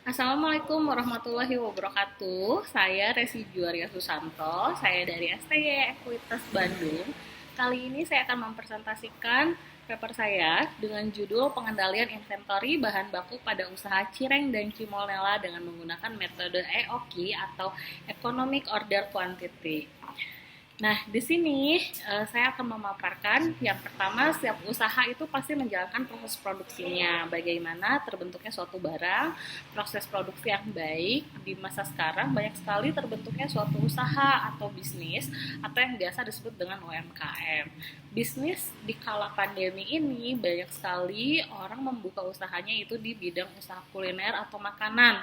Assalamualaikum warahmatullahi wabarakatuh. Saya Resi Juaria Susanto, saya dari STY Ekuitas Bandung. Kali ini saya akan mempresentasikan paper saya dengan judul Pengendalian Inventory Bahan Baku pada Usaha Cireng dan Cimolnela dengan menggunakan metode EOQ atau Economic Order Quantity. Nah, di sini saya akan memaparkan yang pertama, setiap usaha itu pasti menjalankan proses produksinya. Bagaimana terbentuknya suatu barang, proses produksi yang baik. Di masa sekarang banyak sekali terbentuknya suatu usaha atau bisnis atau yang biasa disebut dengan UMKM. Bisnis di kala pandemi ini banyak sekali orang membuka usahanya itu di bidang usaha kuliner atau makanan,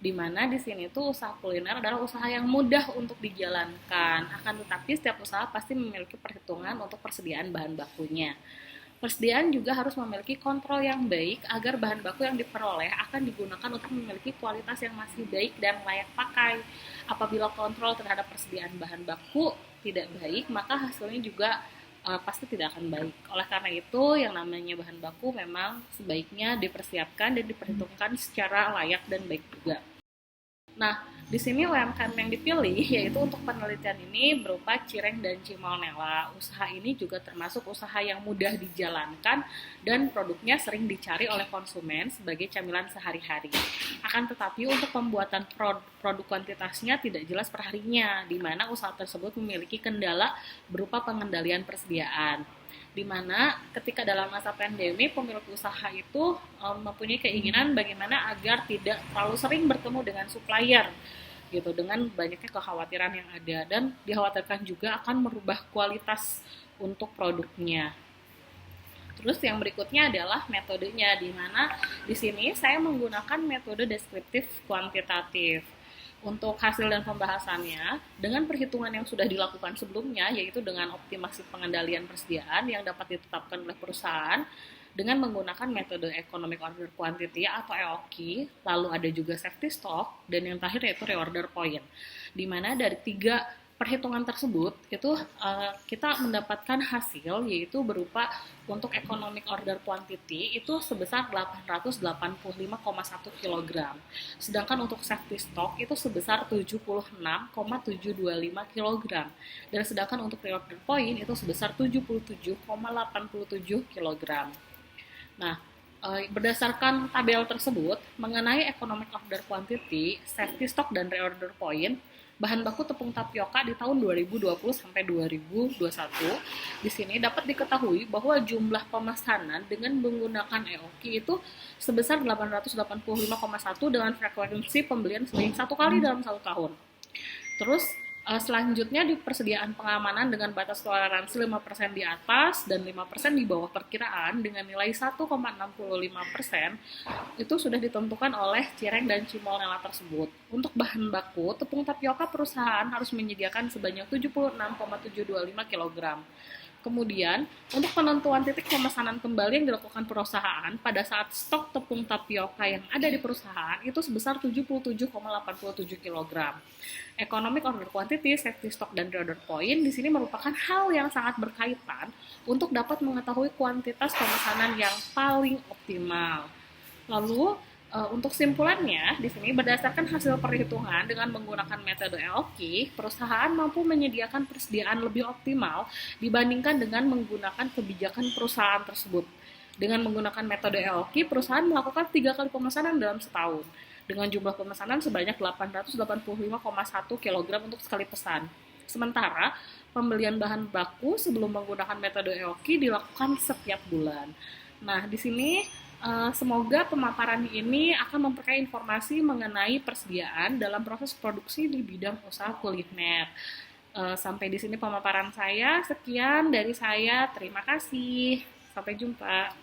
di mana di sini tuh usaha kuliner adalah usaha yang mudah untuk dijalankan. Akan tetapi setiap usaha pasti memiliki perhitungan untuk persediaan bahan bakunya. Persediaan juga harus memiliki kontrol yang baik agar bahan baku yang diperoleh akan digunakan untuk memiliki kualitas yang masih baik dan layak pakai. Apabila kontrol terhadap persediaan bahan baku tidak baik, maka hasilnya juga pasti tidak akan baik. Oleh karena itu, yang namanya bahan baku memang sebaiknya dipersiapkan dan diperhitungkan secara layak dan baik juga. Nah, di sini UMKM yang dipilih yaitu untuk penelitian ini berupa Cireng dan Cimolnela. Usaha ini juga termasuk usaha yang mudah dijalankan dan produknya sering dicari oleh konsumen sebagai camilan sehari-hari. Akan tetapi untuk pembuatan produk kuantitasnya tidak jelas perharinya, di mana usaha tersebut memiliki kendala berupa pengendalian persediaan, di mana ketika dalam masa pandemi pemilik usaha itu mempunyai keinginan bagaimana agar tidak terlalu sering bertemu dengan supplier gitu, dengan banyaknya kekhawatiran yang ada, dan dikhawatirkan juga akan merubah kualitas untuk produknya. Terus yang berikutnya adalah metodenya, di mana di sini saya menggunakan metode deskriptif kuantitatif. Untuk hasil dan pembahasannya, dengan perhitungan yang sudah dilakukan sebelumnya, yaitu dengan optimasi pengendalian persediaan yang dapat ditetapkan oleh perusahaan, dengan menggunakan metode Economic Order Quantity atau EOQ, lalu ada juga safety stock, dan yang terakhir yaitu reorder point. Di mana dari tiga perhitungan tersebut itu kita mendapatkan hasil yaitu berupa untuk economic order quantity itu sebesar 885,1 kg. Sedangkan untuk safety stock itu sebesar 76,725 kg. Dan sedangkan untuk reorder point itu sebesar 77,87 kg. Nah, berdasarkan tabel tersebut, mengenai economic order quantity, safety stock, dan reorder point, bahan baku tepung tapioka di tahun 2020 sampai 2021 di sini dapat diketahui bahwa jumlah pemesanan dengan menggunakan EOQ itu sebesar 885,1 dengan frekuensi pembelian sebanyak satu kali dalam satu tahun. Terus selanjutnya di persediaan pengamanan dengan batas toleransi 5% di atas dan 5% di bawah perkiraan dengan nilai 1,65% itu sudah ditentukan oleh Cireng dan Cimolnela tersebut. Untuk bahan baku, tepung tapioka perusahaan harus menyediakan sebanyak 76,725 kg. Kemudian, untuk penentuan titik pemesanan kembali yang dilakukan perusahaan pada saat stok tepung tapioka yang ada di perusahaan itu sebesar 77,87 kg. Economic order quantity, safety stock, dan reorder point di sini merupakan hal yang sangat berkaitan untuk dapat mengetahui kuantitas pemesanan yang paling optimal. Lalu, untuk simpulannya, di sini berdasarkan hasil perhitungan dengan menggunakan metode EOQ, perusahaan mampu menyediakan persediaan lebih optimal dibandingkan dengan menggunakan kebijakan perusahaan tersebut. Dengan menggunakan metode EOQ, perusahaan melakukan 3 kali pemesanan dalam setahun, dengan jumlah pemesanan sebanyak 885,1 kg untuk sekali pesan. Sementara, pembelian bahan baku sebelum menggunakan metode EOQ dilakukan setiap bulan. Nah, di sini semoga pemaparan ini akan memperkaya informasi mengenai persediaan dalam proses produksi di bidang usaha kuliner. Sampai di sini pemaparan saya. Sekian dari saya. Terima kasih. Sampai jumpa.